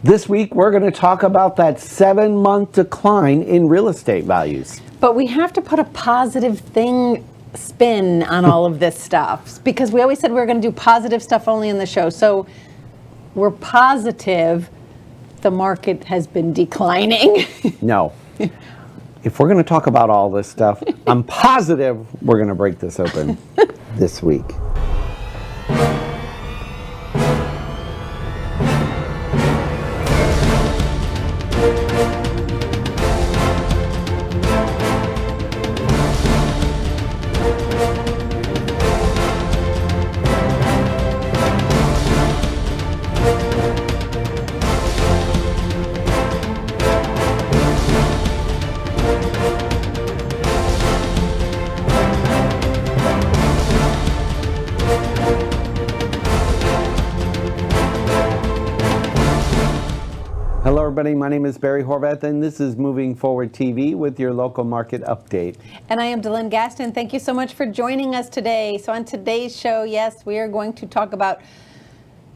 This week, we're going to talk about that 7-month decline in real estate values. But we have to put a positive spin on all of this stuff because we always said we were going to do positive stuff only in the show. So we're positive the market has been declining. No. If we're going to talk about all this stuff, I'm positive we're going to break this open this week. Hello everybody, my name is Barry Horvath and this is Moving Forward TV with your local market update. And I am DeLynn Gaston. Thank you so much for joining us today. So on today's show, yes, we are going to talk about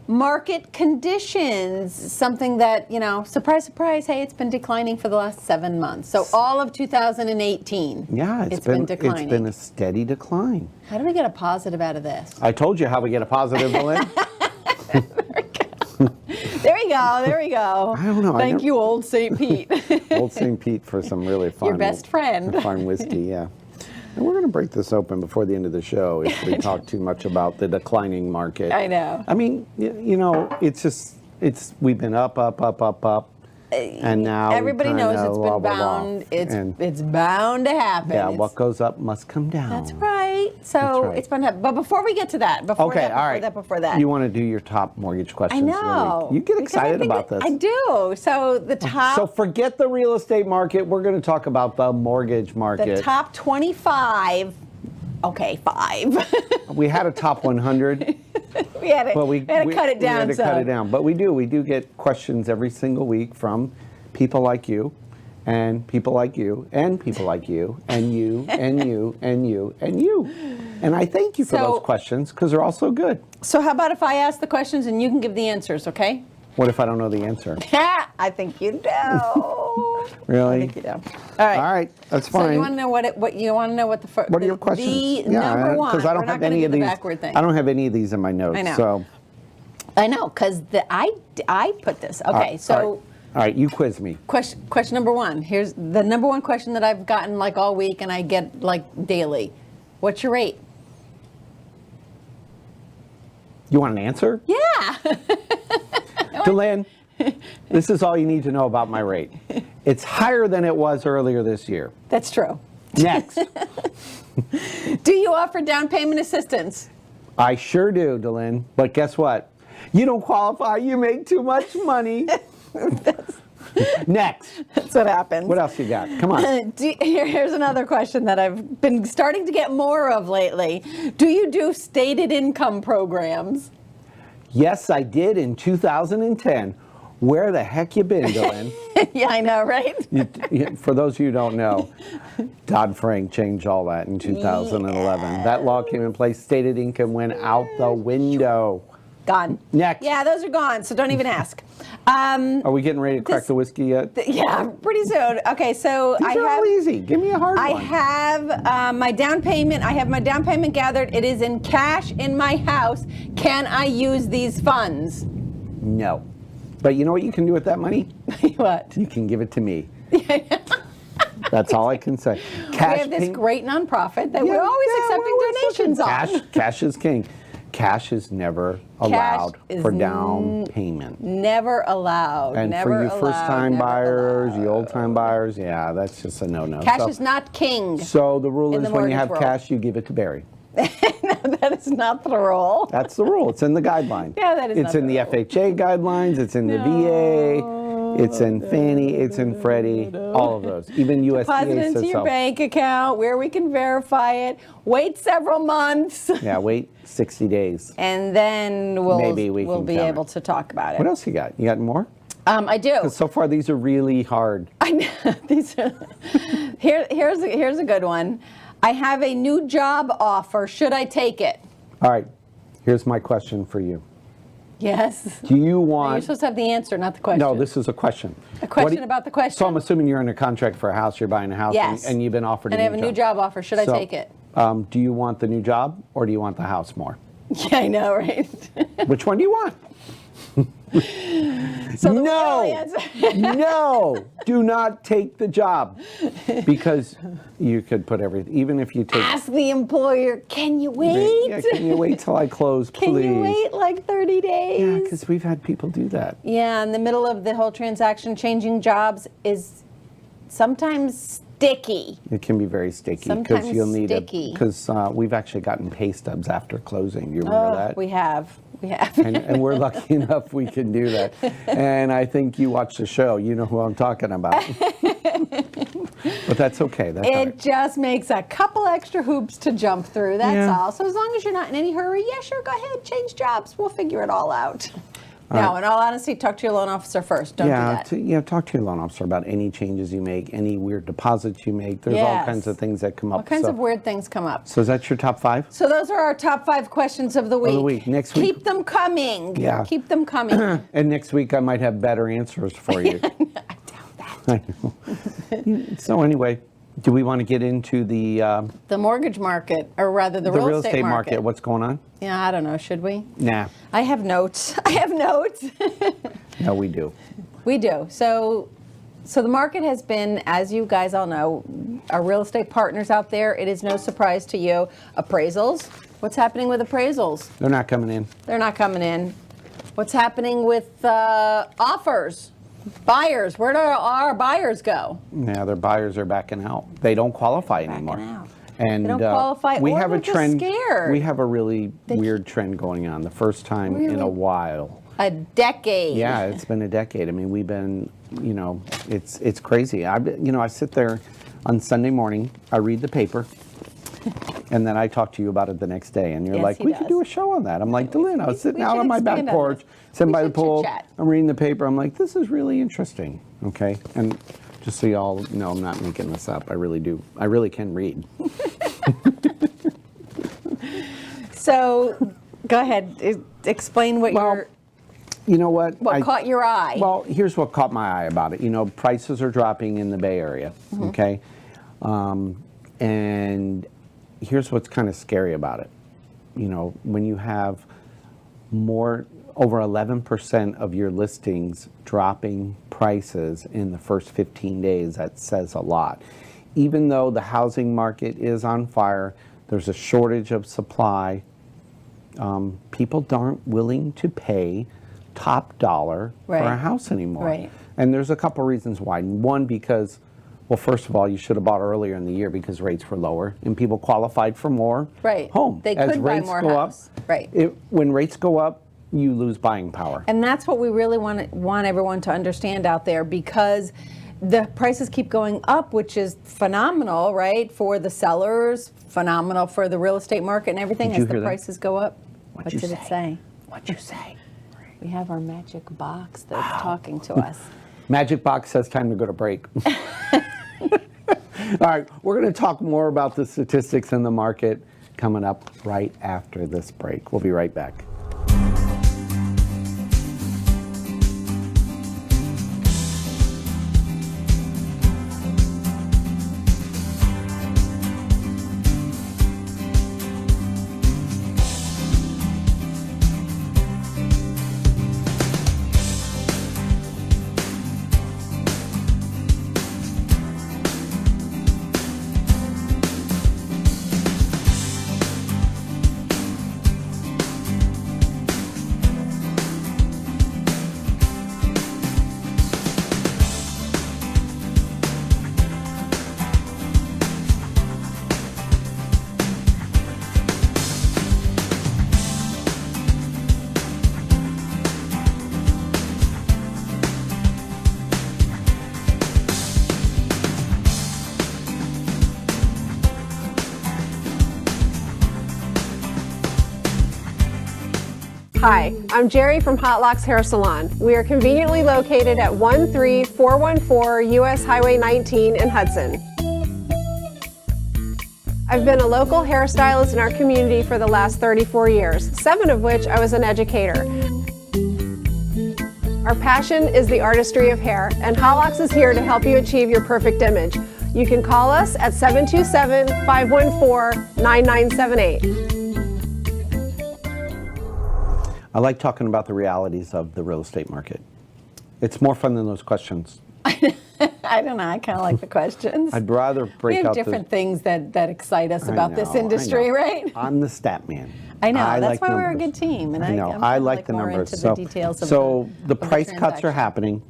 market conditions, something that, you know, surprise, surprise, hey, it's been declining for the last 7 months. So all of 2018, yeah, it's been declining. It's been a steady decline. How do we get a positive out of this? I told you how we get a positive, DeLynn. There we go, there we go. I don't know. Thank you, Old St. Pete. Old St. Pete for some really fun. Your best friend. Fine whiskey, yeah. And we're going to break this open before the end of the show if we talk too much about the declining market. I know. I mean, you know, we've been up, and now everybody knows it's been bound. It's bound to happen. Yeah, what goes up must come down. That's right. So it's been. But before we get to that, before that, you want to do your top mortgage questions? I know. You get excited about this. I do. So the top. So forget the real estate market. We're going to talk about the mortgage market. The top 25. Okay, 5. We had a top 100. we had to cut it down. We had to cut it down. But we do get questions every single week from people like you, and people like you, and people like you, and you, and you, and you, and you. And I thank you for those questions because they're all so good. So how about if I ask the questions and you can give the answers, okay? What if I don't know the answer? I think you do. Really? I think you do. All right. All right, that's fine. So you want to know what you want to know what the first? What are your questions? The number one. Because I don't have any of these. I don't have any of these in my notes. I know. So. I know because I put this. Okay, so. All right, you quiz me. Question number one. Here's the number one question that I've gotten like all week, and I get like daily. What's your rate? You want an answer? Yeah. DeLynn, this is all you need to know about my rate. It's higher than it was earlier this year. That's true. Next. Do you offer down payment assistance? I sure do, DeLynn. But guess what? You don't qualify. You make too much money. Next. That's what happens. What else you got? Come on. Here's another question that I've been starting to get more of lately. Do you do stated income programs? Yes, I did in 2010. Where the heck you been, DeLynn? Yeah, I know, right? For those of you who don't know, Dodd-Frank changed all that in 2011. Yeah. That law came in place. Stated income went out the window. Gone. Next. Yeah, those are gone, so don't even ask. Are we getting ready to crack the whiskey yet? Yeah, pretty soon. Okay, so These are all easy. Give me a hard one. I have my down payment. I have my down payment gathered. It is in cash in my house. Can I use these funds? No. But you know what you can do with that money? What? You can give it to me. That's all I can say. Cash we have this great nonprofit that we're always accepting donations on. Cash is king. Cash is never allowed for down payment. Never allowed. And for you first-time buyers, you old-time buyers, yeah, that's just a no-no. Cash is not king. So the rule is when you have cash, you give it to Barry. No, that is not the rule. That's the rule. It's in the guideline. Yeah, that is. It's in the FHA guidelines. It's in the VA. It's in Fannie. It's in Freddie. All of those. Even USDA Deposit says into your bank account where we can verify it. Wait several months. Yeah, wait 60 days. And then we'll be able to talk about it. What else you got? You got more? I do. 'Cause so far these are really hard. I know. These are. Here's a good one. I have a new job offer. Should I take it? All right. Here's my question for you. Yes. Do you You're want... supposed to have the answer, not the question. No, this is a question. A question about the question. So I'm assuming you're in a contract for a house, you're buying a house, Yes. and you've been offered And I have a new job offer. Should I So, take it? Do you want the new job, or do you want the house more? Yeah, I know, right? Which one do you want? So the No, real answer- no, do not take the job, because you could put everything, even if you take... Ask the employer, can you wait? Yeah, can you wait till I close, please? Can you wait like 30 days? Yeah, because we've had people do that. Yeah, in the middle of the whole transaction, changing jobs is sometimes sticky. It can be very sticky, because Sometimes you'll need sticky. because we've actually gotten pay stubs after closing. Do you remember that? We have. And we're lucky enough we can do that. And I think you watch the show. You know who I'm talking about. But that's okay. That's all It right. just makes a couple extra hoops to jump through, that's Yeah. all. So as long as you're not in any hurry, yeah, sure, go ahead, change jobs. We'll figure it all out. Now, right. in all honesty, talk to your loan officer first. Don't do that. Talk to your loan officer about any changes you make, any weird deposits you make. There's all Yes. kinds of things that come up. All kinds of weird things come up. So is that your top 5? So those are our top 5 questions of the week. Next week. Keep them coming. Yeah. Keep them coming. And next week I might have better answers for you. I doubt that. I know. So anyway, do we want to get into the The mortgage market, or rather the real estate market? What's going on? Yeah, I don't know. Should we? Nah. I have notes. I have notes. No, we do. We do. So the market has been, as you guys all know, our real estate partners out there, it is no surprise to you. Appraisals. What's happening with appraisals? They're not coming in. They're not coming in. What's happening with offers? Buyers. Where do our buyers go? Yeah, their buyers are backing out. They don't qualify anymore. out. And They don't qualify, we or have they're a just trend. scared. We have a really weird trend going on. The first time in Really? a while. A decade. Yeah, it's been a decade. I mean, we've been, it's crazy. I sit there on Sunday morning. I read the paper. And then I talk to you about it the next day, and you're Yes, like, he "We does. could do a show on that." I'm like, "DeLynn, I was sitting we out should on my back expand on porch, this. sitting We by the should pool. chit-chat. I'm reading the paper. I'm like, this is really interesting." Okay, and just so y'all know, I'm not making this up. I really do. I really can read. So, go ahead. Explain what You know what? what caught your eye. Well, here's what caught my eye about it. Prices are dropping in the Bay Area, okay? And here's what's kind of scary about it. When you have over 11% of your listings dropping prices in the first 15 days, that says a lot. Even though the housing market is on fire, there's a shortage of supply, people aren't willing to pay top dollar for a Right. house anymore. Right. And there's a couple reasons why. One, because, well, first of all, you should have bought earlier in the year because rates were lower and people qualified for more Right. home. They As could buy rates more go house. up, Right. when rates go up, you lose buying power. And that's what we really want everyone to understand out there, because the prices keep going up, which is phenomenal, right? For the sellers, phenomenal for the real estate market and everything Did you as the hear that? prices go up. What you did it say? What'd you say? We have our magic box that's talking to us. Magic Box says time to go to break. All right, we're going to talk more about the statistics in the market coming up right after this break. We'll be right back. Hi, I'm Jerry from Hot Locks Hair Salon. We are conveniently located at 13414 US Highway 19 in Hudson. I've been a local hairstylist in our community for the last 34 years, 7 of which I was an educator. Our passion is the artistry of hair, and Hot Locks is here to help you achieve your perfect image. You can call us at 727-514-9978. I like talking about the realities of the real estate market. It's more fun than those questions. I don't know. I kind of like the questions. I'd rather break we have out different things that excite us I about this know, industry, I know. right? I'm the stat man. I know. That's like why we're a numbers. good team. And I know. I'm I kinda like the more numbers. into the details of so the of price cuts are transaction. happening.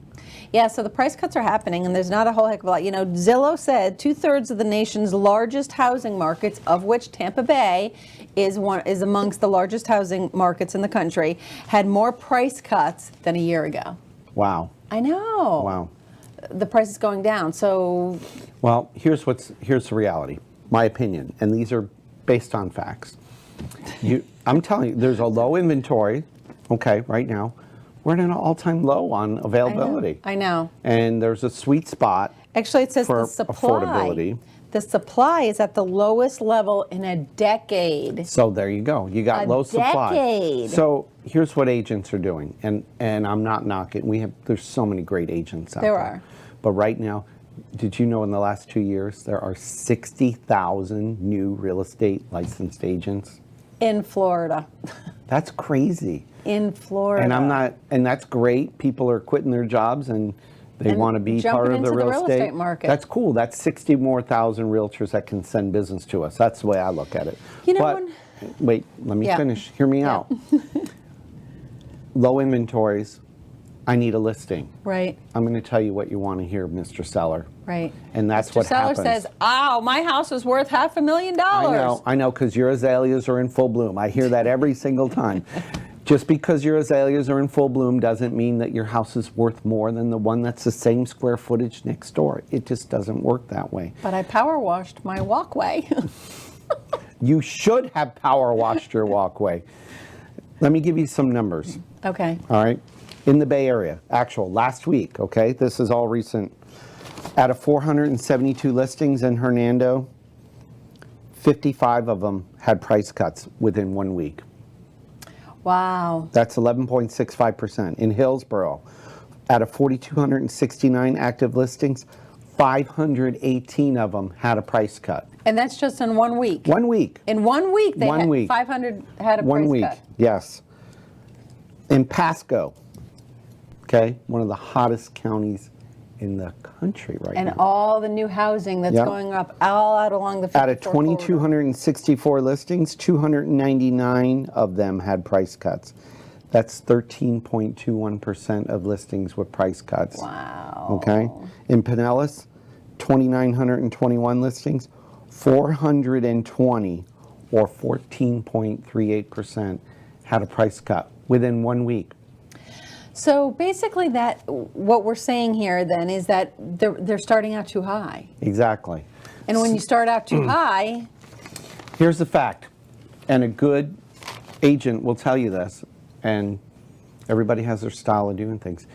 Yeah, so the price cuts are happening, and there's not a whole heck of a lot. You know, Zillow said 2/3 of the nation's largest housing markets, of which Tampa Bay is amongst the largest housing markets in the country, had more price cuts than a year ago. Wow. I know. Wow. The price is going down. So Well, here's the reality. My opinion, and these are based on facts. I'm telling you, there's a low inventory. Okay, right now, we're at an all-time low on availability. I know. And there's a sweet spot. Actually, it says for the supply. affordability. The supply is at the lowest level in a decade. So there you go. You got A low supply. decade. So here's what agents are doing, and I'm not knocking. There's so many great agents out there. There are. But right now, did you know in the last 2 years there are 60,000 new real estate licensed agents? In Florida. That's crazy. In Florida. And that's great. People are quitting their jobs and they And want to be jumping part of the into real estate. market. That's cool. That's 60 more thousand realtors that can send business to us. That's the way I look at it. You know, but wait, let me Yeah. finish. Hear me out. Low inventories. I need a listing. Right, I'm going to tell you what you want to hear, Mr. Seller. right. And that's what Seller happens. says, "Oh, my house is worth $500,000." I know, because your azaleas are in full bloom. I hear that every single time. Just because your azaleas are in full bloom doesn't mean that your house is worth more than the one that's the same square footage next door. It just doesn't work that way. But I power washed my walkway. You should have power washed your walkway. Let me give you some numbers, Okay. all right? In the Bay Area, last week, okay? This is all recent. Out of 472 listings in Hernando, 55 of them had price cuts within 1 week. Wow. That's 11.65%. In Hillsborough, out of 4,269 active listings, 518 of them had a price cut. And that's just in 1 week. 1 week. In 1 week, they 1 had week. 500 had a 1 price week, cut. yes. In Pasco, okay, one of the hottest counties in the country right And now. all the new housing that's Yep. going up all out along the 54 Out of 2,264 listings, 299 of them had price cuts. That's 13.21% of listings with price cuts. Wow. Okay. In Pinellas, 2,921 listings, 420 or 14.38% had a price cut within 1 week. So basically what we're saying here then is that they're starting out too high. Exactly. And when you start out too high, Here's the fact, and a good agent will tell you this, and everybody has their style of doing things.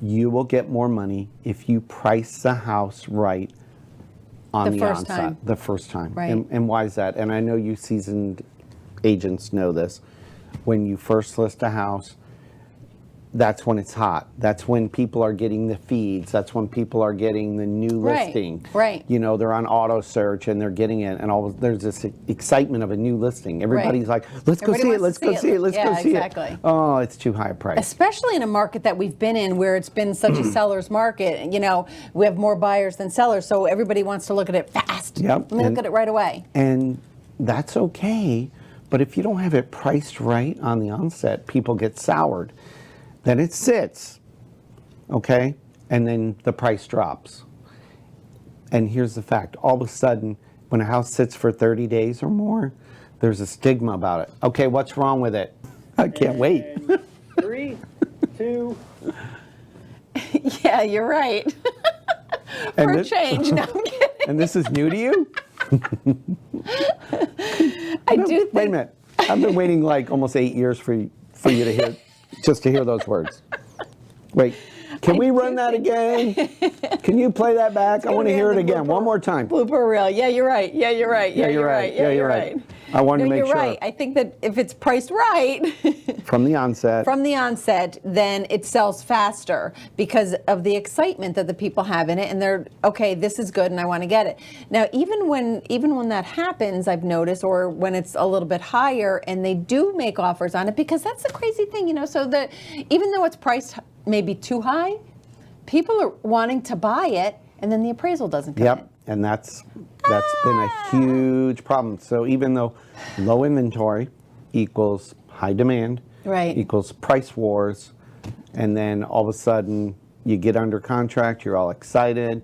You will get more money if you price the house right on The the first onset, time. the first time. Right. And why is that? And I know you seasoned agents know this. When you first list a house, that's when it's hot. That's when people are getting the feeds. That's when people are getting the new Right, listing. right. You know, they're on auto search and they're getting it, and there's this excitement of a new listing. Everybody's like, let's go Everybody see it, wants let's to go see see it. it, let's Yeah, go see exactly. it. Oh, it's too high a price. especially in a market that we've been in where it's been such a seller's market, you know, we have more buyers than sellers, so everybody wants to look at it fast. Yep, Let me look and- at it right away. And that's okay, but if you don't have it priced right on the onset, people get soured. Then it sits, okay? And then the price drops. And here's the fact. All of a sudden, when a house sits for 30 days or more, there's a stigma about it. Okay, what's wrong with it? I can't wait. 3, 2. Yeah, you're right. And For a this- change. No, I'm kidding. And this is new to you? I do think. Wait a minute. I've been waiting like almost 8 years for you to hear, just to hear those words. Wait, can we run that again? Can you play that back? I want to be hear on it the again, one more time. Blooper reel. Yeah, you're right. Yeah, you're right. Yeah, you're you're right. right. Yeah, Yeah, you're you're right. right. I wanted to make you're sure. right. I think that if it's priced right From the onset. then it sells faster because of the excitement that the people have in it, and they're okay. This is good, and I want to get it. Now, even when that happens, I've noticed, or when it's a little bit higher, and they do make offers on it, because that's the crazy thing, So that even though it's priced maybe too high, people are wanting to buy it, and then the appraisal doesn't come in. Yep, and that's been a huge problem. So even though low inventory equals high demand, Right. equals price wars, and then all of a sudden you get under contract, you're all excited,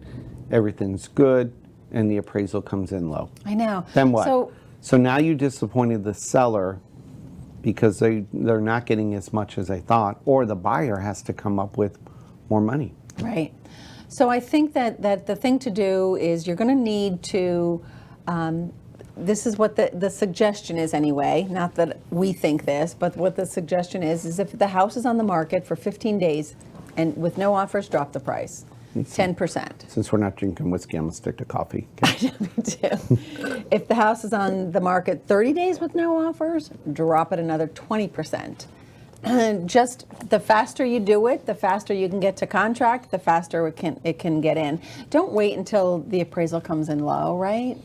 everything's good, and the appraisal comes in low. I know. Then what? So now you disappointed the seller because they're not getting as much as they thought, or the buyer has to come up with more money. right. So I think that the thing to do is you're going to need to. This is what the suggestion is anyway. Not that we think this, but what the suggestion is if the house is on the market for 15 days and with no offers, drop the price, 10%. Since we're not drinking whiskey, I'm gonna stick to coffee. Me too. If the house is on the market 30 days with no offers, drop it another 20%. And just the faster you do it, the faster you can get to contract, the faster it can get in. Don't wait until the appraisal comes in low, right?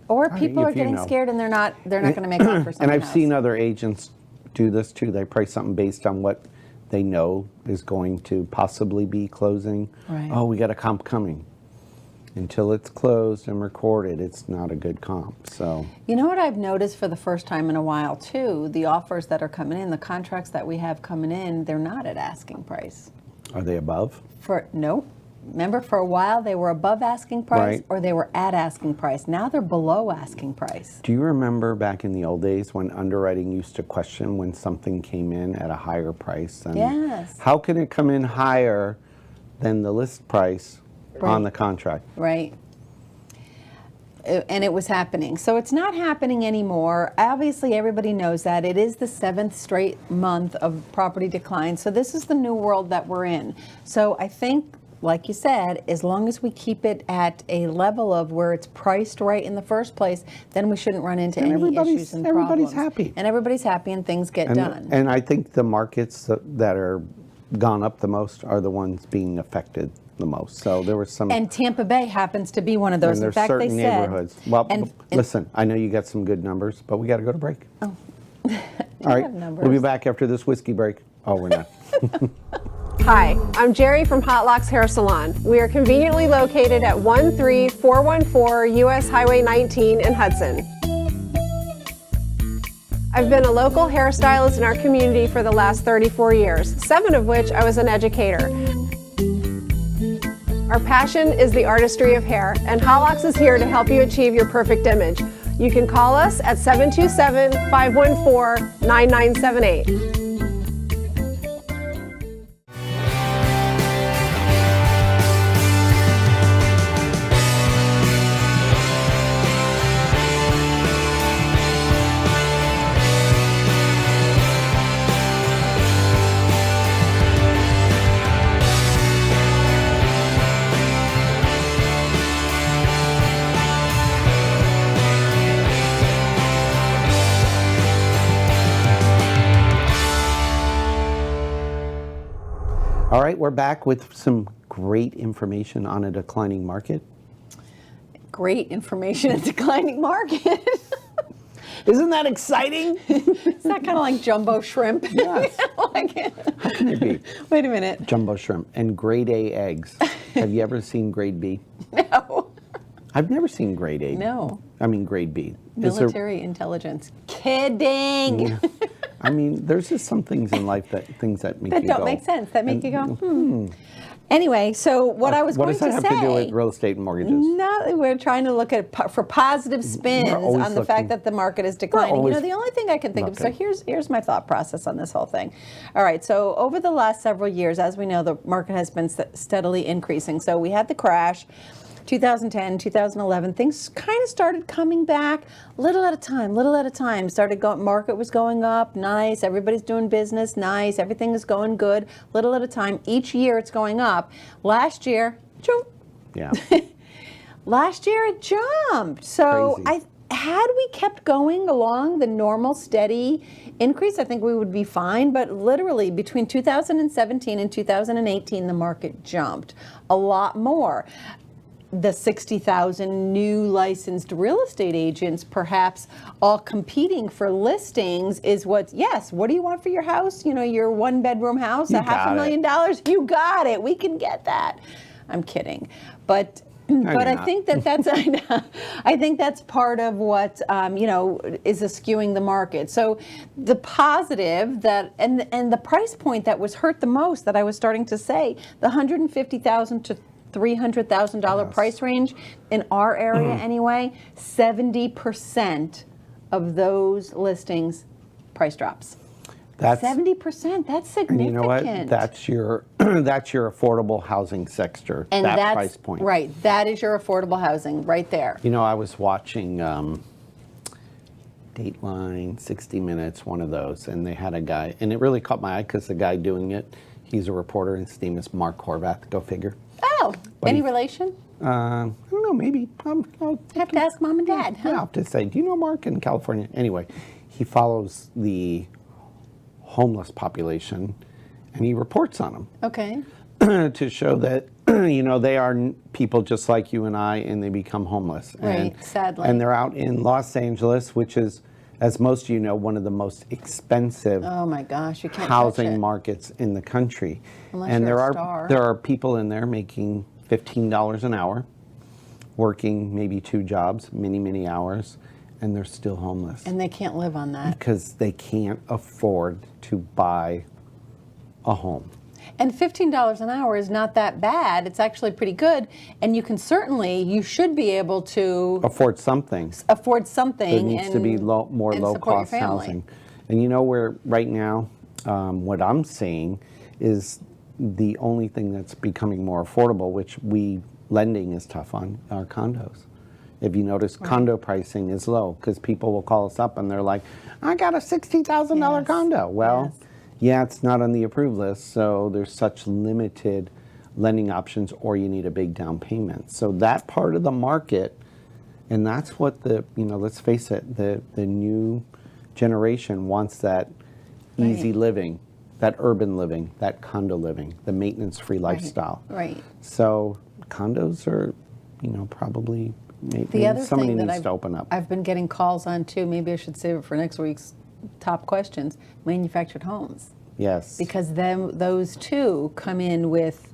Or people are getting scared and they're not going to make offers. And I've seen other agents do this too. They price something based on what they know is going to possibly be closing. Right. Oh, we got a comp coming. Until it's closed and recorded, it's not a good comp. So You know what I've noticed for the first time in a while too? The offers that are coming in, the contracts that we have coming in, they're not at asking price. are they above? Nope. Remember, for a while they were above asking price, Right. or they were at asking price. Now they're below asking price. Do you remember back in the old days when underwriting used to question when something came in at a higher price? And Yes. how can it come in higher than the list price on Right. the contract? Right. And it was happening. So it's not happening anymore. Obviously, everybody knows that. It is the 7th straight month of property decline. So this is the new world that we're in. So I think, like you said, as long as we keep it at a level of where it's priced right in the first place, then we shouldn't run into And any everybody's- issues and everybody's problems. happy. And everybody's happy and things get done. And I think the markets that are gone up the most are the ones being affected the most. So there was some. And Tampa Bay happens to be one of those. And In there's fact, they certain said. neighborhoods. Well, and listen, I know you got some good numbers, but we got to go to break. Oh. All right, have numbers. we'll be back after this whiskey break. Oh, we're not. Hi, I'm Jerry from Hot Locks Hair Salon. We are conveniently located at 13414 US Highway 19 in Hudson. I've been a local hairstylist in our community for the last 34 years, 7 of which I was an educator. Our passion is the artistry of hair, and Hot Locks is here to help you achieve your perfect image. You can call us at 727-514-9978. All right, we're back with some great information on a declining market. great information in declining market. Isn't that exciting? Is that kind of like jumbo shrimp? Yes. How can it be? Wait a minute. Jumbo shrimp and grade A eggs. Have you ever seen grade B? No. I've never seen grade A. No. I mean grade B. Is there- Military intelligence. Kidding. I mean, there's just some things in life that make That you don't go, make sense. That make you go, Anyway, so what I was What going does that to have say. to do with real estate and mortgages? No, we're trying to look at for positive spins always on the looking- fact that the market is declining. always The only thing I can think of. So looking. here's my thought process on this whole thing. All right, so over the last several years, as we know, the market has been steadily increasing. So we had the crash. 2010, 2011, things kind of started coming back little at a time. Market was going up, nice. Everybody's doing business, nice. Everything is going good, little at a time. Each year it's going up. Last year, Yeah. last year it jumped. So Crazy. had we kept going along the normal steady increase, I think we would be fine. But literally between 2017 and 2018, the market jumped a lot more. The 60,000 new licensed real estate agents, perhaps all competing for listings, is what do you want for your house? You know, your one bedroom house, You a half got it. $500,000. You got it. We can get that. I'm kidding. But you're I not. think that's I think that's part of what is skewing the market. So the positive that and the price point that was hurt the most, that I was starting to say, the $150,000 to $300,000 price range in our area anyway, 70% of those listings price drops. That's 70%. That's significant. And you know what? That's your that's your affordable housing sector. And that that's price point. right. That is your affordable housing right there. You know, I was watching Dateline, 60 Minutes, one of those, and they had a guy, and it really caught my eye because the guy doing it, he's a reporter, and his name is Mark Horvath. Go figure. Oh, But any he- relation? I don't know, maybe. I'll Have to ask mom and dad. Yeah, I'll have to say, do you know Mark in California? Anyway, he follows the homeless population, and he reports on them Okay. to show that, they are people just like you and I, and they become homeless. Right, sadly. And they're out in Los Angeles, which is, as most of you know, one of the most expensive Oh my gosh, you can't touch housing it. markets in the country. Unless And you're there a are star. there are people in there making $15 an hour, working maybe 2 jobs, many hours, and they're still homeless And they can't live on that. because they can't afford to buy a home. And $15 an hour is not that bad. It's actually pretty good. And you should be able to Afford something. afford something. There needs to be and- more and support your low-cost family. housing. And you know where right now, what I'm seeing is the only thing that's becoming more affordable, which lending is tough on, are condos. If you notice, condo pricing is low because people will call us up and they're like, I got a $60,000 Yes. condo. Well, Yes. yeah, it's not on the approved list, so there's such limited lending options, or you need a big down payment. So that part of the market, and that's what let's face it, the new generation wants, that easy Right. living, that urban living, that condo living, the maintenance-free lifestyle. Right. So condos are, probably The maybe other somebody thing that needs to open up. I've been getting calls on too, maybe I should save it for next week's top questions, manufactured homes. Yes. Because those two come in with,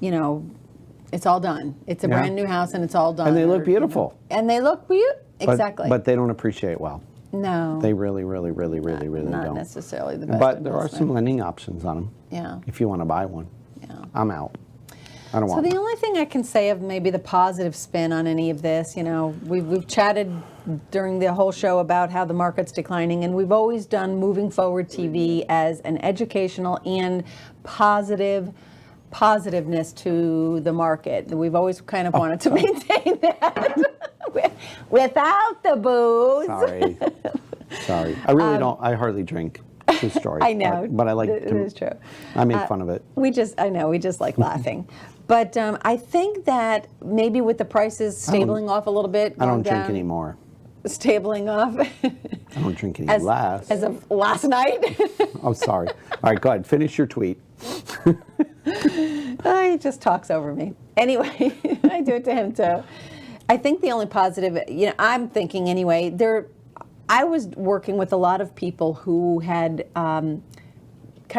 it's all done. It's a Yeah. brand new house and it's all done. And they look Or, beautiful. And they look beautiful. But- Exactly. But they don't appreciate well. no. They really not don't. necessarily the best. But there are some investment. lending options on them. Yeah. If you want to buy one. Yeah. I'm out. I don't So want the one. only thing I can say of maybe the positive spin on any of this, we've chatted during the whole show about how the market's declining, and we've always done Moving Forward TV as an educational and positiveness to the market. We've always kind of wanted to maintain that without the booze. Sorry. I really don't. I hardly drink. True story. I know, But I like it to. is true. I make fun of it. We just like laughing. But I think that maybe with the prices stabling off a little bit, I don't going drink down, anymore. Stabling off. I don't drink any as less. as of last night. Oh, sorry. All right, go ahead. Finish your tweet. He just talks over me. Anyway, I do it to him too. I think the only positive, I'm thinking anyway, I was working with a lot of people who had kind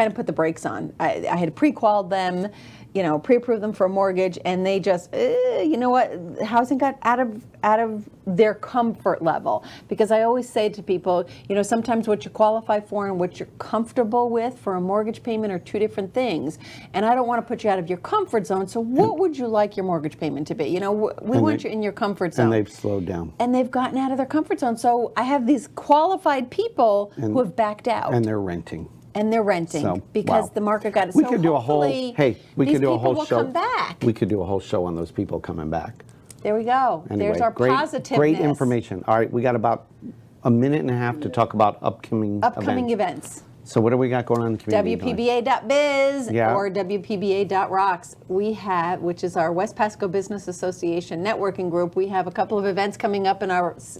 of put the brakes on. I had pre-qualified them, pre-approved them for a mortgage, and they just, housing got out of their comfort level. Because I always say to people, sometimes what you qualify for and what you're comfortable with for a mortgage payment are two different things. And I don't want to put you out of your comfort zone. So what would you like your mortgage payment to be? We want you in your comfort zone. And they've slowed down. And they've gotten out of their comfort zone. So I have these qualified people who have backed out. And they're renting. And they're renting So, because wow. the market got it. We So could do a whole. hopefully Hey, we these could do a people whole will show. come back. We could do a whole show on those people coming back. There we go. Anyway, There's our positiveness. Great information. All right, we got about a minute and a half to talk about upcoming Upcoming events. So what do we got going on in the community? DeLynn? WPBA.biz Yeah. or WPBA.rocks. We have, which is our West Pasco Business Association networking group. We have a couple of events coming up, and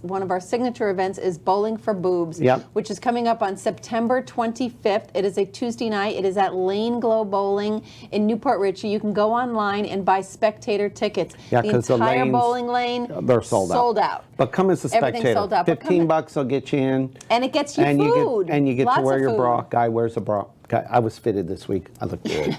one of our signature events is Bowling for Boobs, Yep. which is coming up on September 25th. It is a Tuesday night. It is at Lane Glow Bowling in Newport Richey. You can go online and buy spectator tickets. Yeah, the 'cause the entire lanes, bowling lane, they're sold out. Sold out. But come as a Everything's spectator. sold out, but come $15 will get you in. And it gets you and food. You get Lots to wear of your food. bra. Guy wears a bra. I was fitted this week. I look good.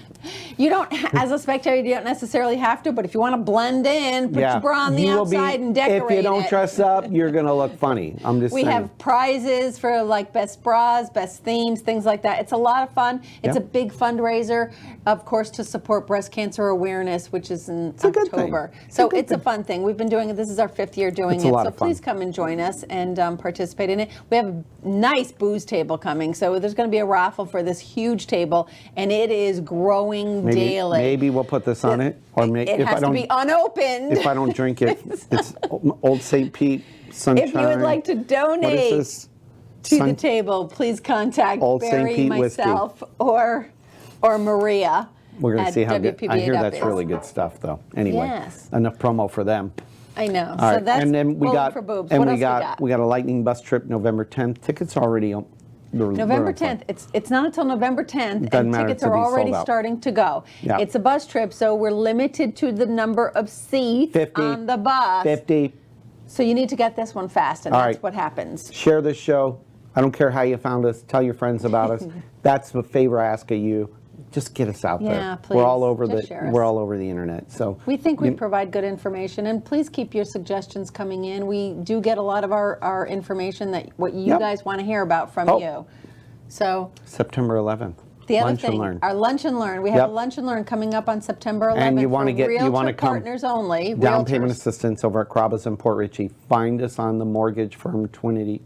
You don't, as a spectator, you don't necessarily have to, but if you want to blend in, put your bra on the You will be- outside and decorate If you don't it. dress up, you're going to look funny. I'm just We saying. have prizes for like best bras, best themes, things like that. It's a lot of fun. It's Yeah. a big fundraiser, of course, to support breast cancer awareness, which is in a good thing. October. It's a So good it's a thing. fun thing. We've been doing it. This is our 5th year doing It's a it. lot So of fun. please come and join us and participate in it. We have a nice booze table coming. So there's going to be a raffle for this huge table, and it is growing daily. Maybe we'll put this on it. Or It has to be unopened. If I don't drink it, it's Old St. Pete Sunshine. If you would like to donate What is this? to Sun- the table, please contact Old St. Barry, Pete whiskey. myself, or Maria. We're going to at see how good. I hear that's WPBA.biz. really good stuff, though. Anyway, Yes. enough promo for them. I know. All So right, that's and then we Bowling got for boobs. and What we else got we got? a lightning bus trip November 10th. Tickets already on. November 10th. It's not until November 10th, Doesn't and matter, tickets to are be already sold out. starting to go. Yeah. It's a bus trip, so we're limited to the number of seats 50. on the bus. 50. So you need to get this one fast, and All that's right. what happens. Share this show. I don't care how you found us. Tell your friends about us. That's the favor I ask of you. Just get us out there. Yeah, We're all please. over Just share us. we're all over the internet. So We think we provide good information, and please keep your suggestions coming in. We do get a lot of our information that what you Yep. guys want to hear about from Oh. you. So September 11th. the other Lunch thing, and learn. our lunch and learn. We have Yep. a lunch and learn coming up on September 11th. And you want to for get you want to Realtor come partners only. down payment Realtors. assistance over at Carrabba's in Port Richey. Find us on the mortgage firm Twinity.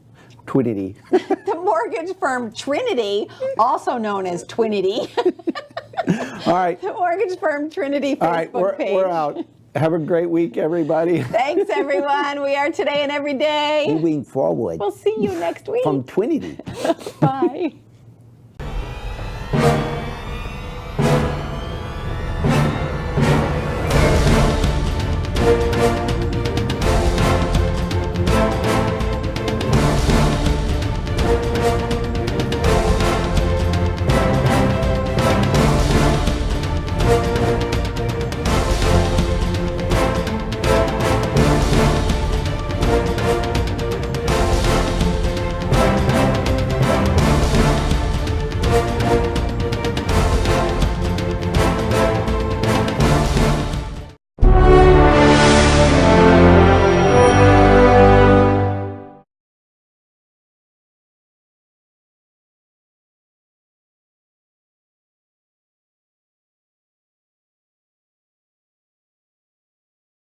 The mortgage firm Trinity, also known as Twinity. All right. The mortgage firm Trinity Facebook All right, page. we're out. Have a great week, everybody. Thanks, everyone. We are today and every day. Moving forward We'll see you next week. from Twinity. Bye.